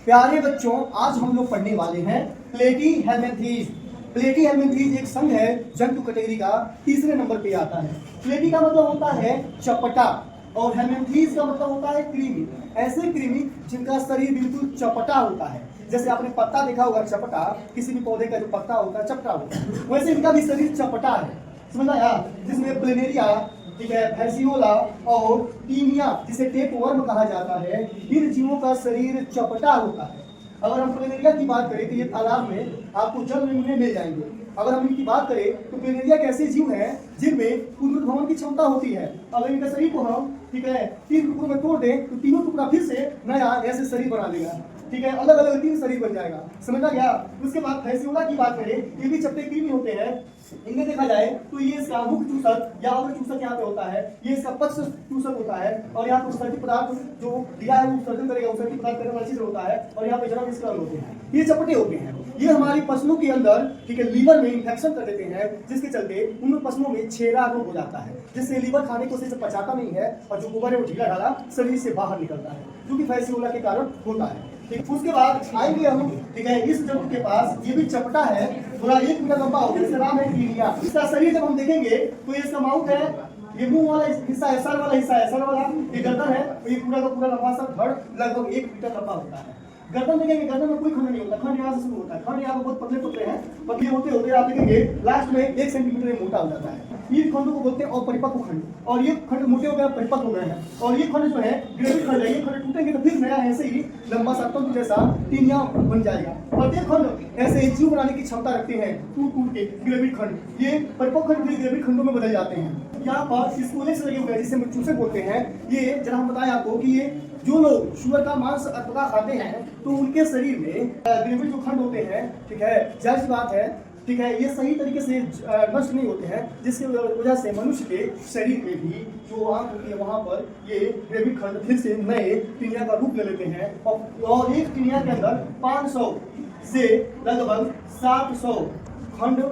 प्यारे बच्चों, आज हम लोग पढ़ने वाले हैं प्लेटीहेल्मिन्थीज। प्लेटीहेल्मिन्थीज एक संघ है जंतु कैटेगरी का, तीसरे नंबर पे आता है। प्लेटी का मतलब होता है चपटा और हेल्मिन्थीज का मतलब होता है कृमि। ऐसे कृमि जिनका शरीर बिल्कुल चपटा होता है। जैसे आपने पत्ता देखा होगा चपटा, किसी भी पौधे का जो पत्ता होता है चपटा होता है, वैसे इनका भी शरीर चपटा है, समझ आया। जिसमें प्लेनेरिया, ठीक है, फैसियोला और टीनिया जिसे टेपवर्म कहा जाता है, इन जीवों का शरीर चपटा होता है। अगर हम प्लेनेरिया की बात करें तो ये तालाब में आपको जल में मिल जाएंगे। अगर हम इनकी बात करें तो प्लेनेरिया एक ऐसे जीव हैं जिनमें पुनरुद्भवन की क्षमता होती है। अगर इनके शरीर को हम, ठीक है, 3 टुकड़ों में तोड़ दें तो तीनों टुकड़ा फिर से नया ऐसे शरीर बना देगा, ठीक है, अलग अलग 3 शरीर बन जाएगा, समझा गया। उसके बाद फैसियोला की बात करें, ये भी चपटे कृमि होते हैं। इनमें देखा जाए तो ये इसका मुख्य चूसक या अग्र चूसक यहाँ पे होता है, ये इसका पक्ष चूसक होता है, और यहाँ पर उत्सर्जित पदार्थ जो दिया है वो उत्सर्जन करेगा, उत्सर्जित पदार्थ करने वाला चीज होता है, और यहाँ पे जरा इसका होते हैं, ये चपटे होते हैं। ये हमारी पशुओं के अंदर, ठीक है, लीवर में इंफेक्शन कर देते हैं, जिसके चलते उन पशुओं में छेरा रोग हो जाता है, जिससे लीवर खाने को से पचाता नहीं है और जो गोबर है वो ढीला ढाला शरीर से बाहर निकलता है, जो कि फैसियोला के कारण होता है। ठीक, उसके बाद आएंगे हम, ठीक है, इस जंतु के पास ये भी चपटा है, थोड़ा 1 मीटर लंबा होता है, इसका नाम है टीनिया। इसका शरीर जब हम देखेंगे तो ये इसका माउथ है, ये मुंह वाला हिस्सा है, सर वाला हिस्सा है, सर वाला ये गर्दन है, तो ये पूरा का पूरा लंबा सा धड़ लगभग 1 मीटर लंबा होता है। गर्दन देखेंगे, गर्दन में कोई खंड नहीं होता, खंड यहाँ से शुरू होता है, खंड यहाँ पे बहुत पतले पतले हैं, पतले होते होते आप देखेंगे लास्ट में 1 सेंटीमीटर मोटा हो जाता है। ये खंडों को बोलते हैं अपरिपक्व खंड, और ये खंड मोटे हो गए, परिपक्व हो गए हैं, और ये खंड जो है ग्रेविड खंड है, ये खंड टूटेंगे तो फिर नया ऐसे ही लंबा सा तंतु जैसा टीनिया बन जाएगा। प्रत्येक खंड ऐसे जीव बनाने की क्षमता रखते हैं, टूट के ग्रेविड खंड, ये परिपक्व खंड भी ग्रेविड खंडों में बदल जाते हैं। यहाँ पर स्कूलें से लगे हुए हैं जिसे चूसे बोलते हैं। ये जरा हम बताएं आपको कि ये जो लोग शुगर का मांस अथवा खाते हैं तो उनके शरीर में ग्रेविड जो खंड होते हैं, ठीक है, जाहिर सी बात है, ठीक है, ये सही तरीके से नष्ट नहीं होते हैं, जिसकी वजह से मनुष्य के शरीर में भी जो आंख होती है वहाँ पर ये ग्रेविड खंड फिर से नए टीनिया का रूप ले लेते हैं, और एक टीनिया के अंदर 500 से लगभग 700 खंड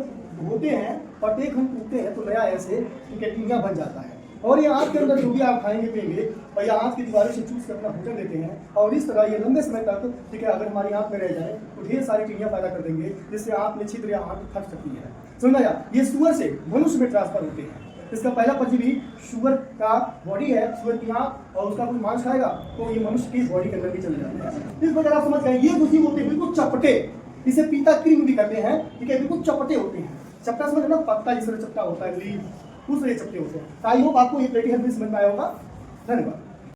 होते हैं। प्रत्येक खंड टूटते हैं तो नया ऐसे, ठीक है, टीनिया बन जाता है। और ये आंत के अंदर जो भी आप खाएंगे पिएंगे और ये आंत की दीवारों से चूस कर अपना भोजन देते हैं, और इस तरह ये लंबे समय तक, ठीक है, अगर हमारी आंत में रह जाए तो ढेर सारी टीनियां पैदा कर देंगे, जिससे आंत में छिद्र या आंत फट सकती है, समझा या। ये शुगर से मनुष्य में ट्रांसफर होते हैं। इसका पहला परजीवी शुगर का बॉडी है, शुगर की आंत, और उसका कोई मांस खाएगा तो ये मनुष्य की बॉडी के अंदर भी चले जाते हैं। इस वजह आप समझ गए, ये दूसरी होते हैं बिल्कुल चपटे, इसे पीता कृमि भी कहते हैं, ठीक है, बिल्कुल चपटे होते हैं। चपटा समझ ना, पत्ता जिस तरह चपटा होता है, लीफ, दूसरे चपटे होते हैं। आई होप आपको ये प्लेटीहेल्मिन्थीज समझ में आया होगा। धन्यवाद।